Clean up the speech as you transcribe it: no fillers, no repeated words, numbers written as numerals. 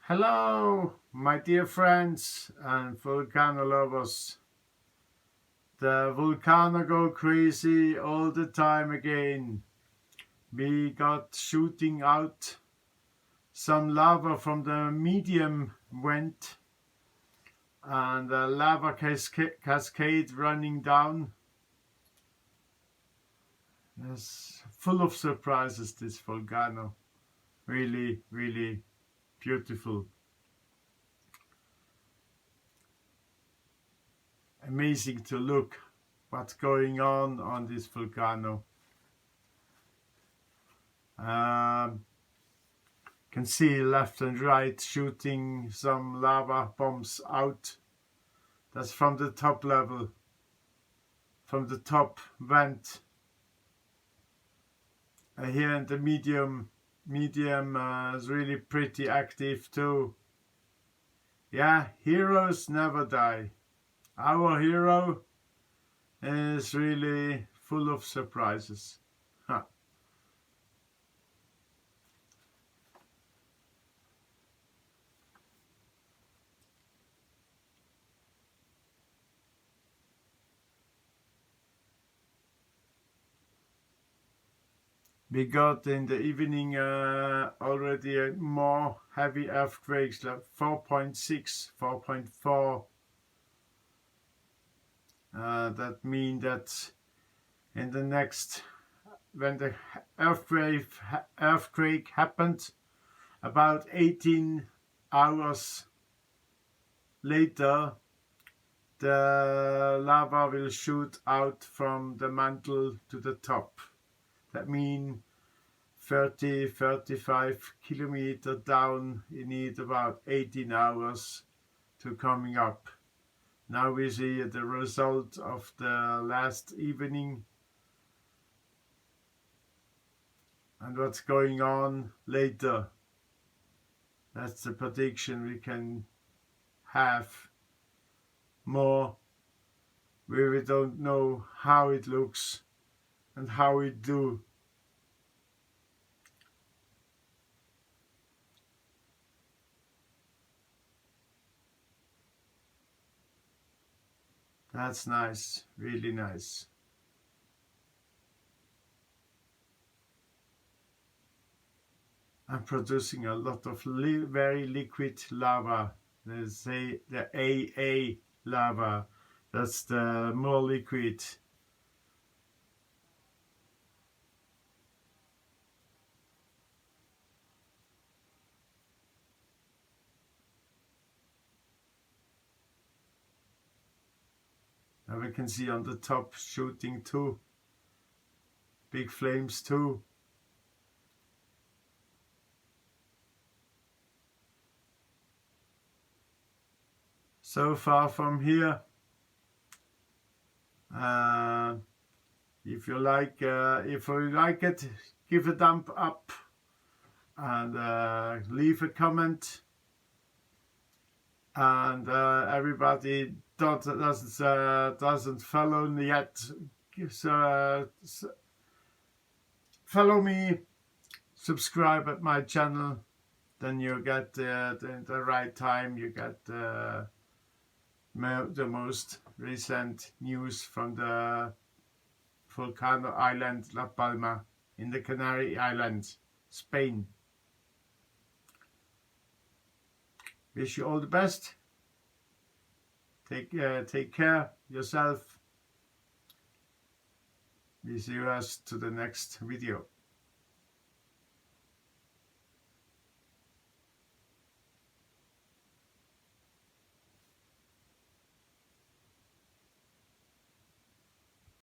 Hello, my dear friends and volcano lovers. The volcano go crazy all the time again. We got shooting out some lava from the medium vent and a lava cascade running down. It's full of surprises, this volcano. Really, really beautiful. Amazing to look what's going on this volcano. Can see left and right shooting some lava bombs out. That's from the top level, from the top vent. Here in the medium is really pretty active too. Yeah, heroes never die. Our hero is really full of surprises. Huh. We got in the evening already more heavy earthquakes, like 4.6, 4.4. That means that in the next, when the earthquake happened, about 18 hours later, the lava will shoot out from the mantle to the top. That means 30-35 kilometers down, you need about 18 hours to coming up. Now we see the result of the last evening and what's going on later. That's the prediction we can have. More, we don't know how it looks and how it do. That's nice, really nice. I'm producing a lot of very liquid lava. They say the AA lava. That's the more liquid. And we can see on the top shooting too. Big flames too. So far from here. If you like it, give a thumb up and leave a comment. And everybody doesn't follow me yet, follow me, subscribe at my channel. Then you get the right time. You get the most recent news from the volcano island La Palma in the Canary Islands, Spain. Wish you all the best. Take care yourself. We see us to the next video.